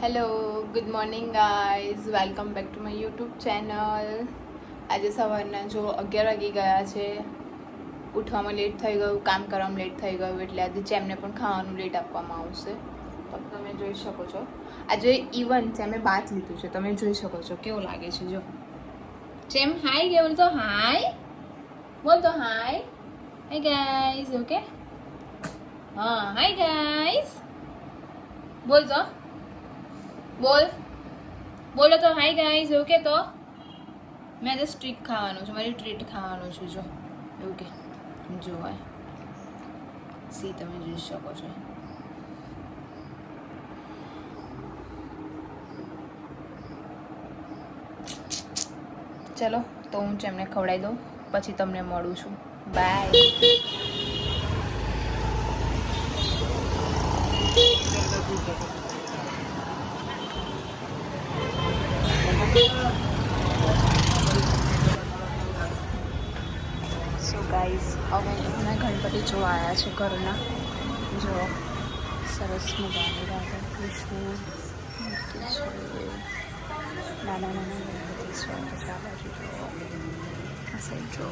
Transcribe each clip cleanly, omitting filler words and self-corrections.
Hello good morning guys, welcome back to my YouTube channel. આજે સવારના જો 11 વાગી ગયા છે. ઉઠવામાં લેટ થઈ ગયું, કામ કરવામાં લેટ થઈ ગયું, એટલે આજે ચેમને પણ ખાવાનું લેટ આપવામાં આવશે. તો તમે જોઈ શકો છો આજે ઇવન્ટ છે, મેં બાથ લીધું છે, તમે જોઈ શકો છો કેવું લાગે છે. જો ચેમ હાય કેવું તો હાય બોલ તો હાય હાય ગાઈઝ. ઓકે હા હાય ગાઈઝ બોલ તો બોલ બોલો તો હાય ગાઈઝ એવું કે. તો મેં આજે સ્ટ્રીટ ખાવાનું છે, મારી ટ્રીટ ખાવાનું છું. જો એવું કે જોવાય સી તમે જોઈ શકો છો. ચલો તો હું એમને ખવડાવી દઉં, પછી તમને મળું છું. બાય. સો ગાઈઝ હવે એના ગણપતિ જોવા આવ્યા છે ઘરના. જો સરસ મજાની રાધા કૃષ્ણ નાના નાના ગણપતિ છે. આ બાજુ જો આ સાઈડ જો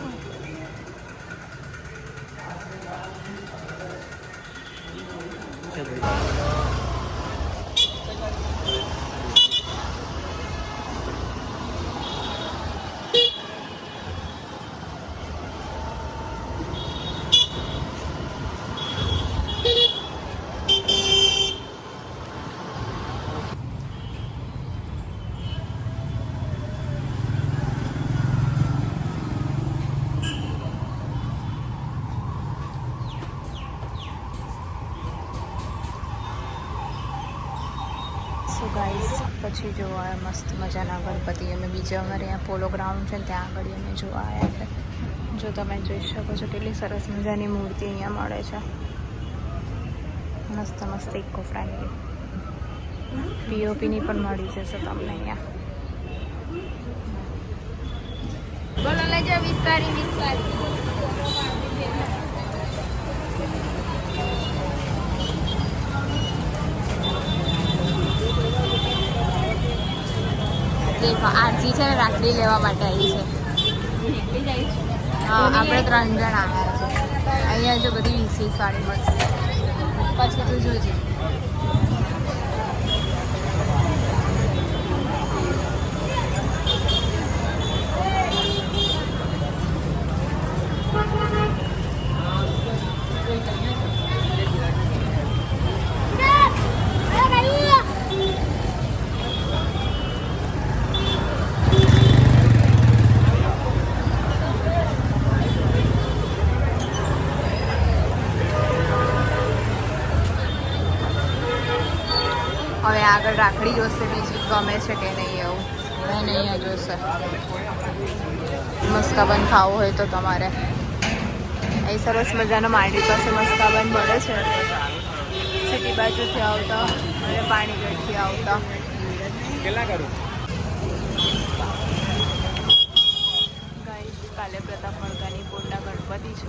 ગાઈઝ પછી જોવા મસ્ત મજાના ગણપતિ અમે બીજા અમારે અહીંયા પોલો ગ્રાઉન્ડ છે ત્યાં આગળ અમે જોવા આવ્યા છે. જો તમે જોઈ શકો છો કેટલી સરસ મજાની મૂર્તિ અહીંયા મળે છે. મસ્ત મસ્ત ઇકો ફ્રેન્ડલી પીઓપીની પણ મળી જશે તમને અહીંયા. બોલો લઈ જાઓ વિસ્તારી વિસ્તારી. દેખો આરતી છે ને રાખડી લેવા માટે આવી છે. હા આપણે 3 જણ આવ્યા છે. અહીંયા જો બધી વીસી સાડી મળશે. પછી તું જોજે. હવે આગળ રાખડી જોશે બીજી ગમે છે કે નહીં એવું નહીં. અહીંયા જોશે મસ્કાબન ખાવું હોય તો તમારે અહીં સરસ મજાનો માંડવી પાસે મસ્કાબન મળે છે. સિટી બાજુથી આવતા અને પાણીગઢથી આવતા. ગાઈસ કાલે પ્રતાપ મણકાની પૂર્ણા ગણપતિ છે.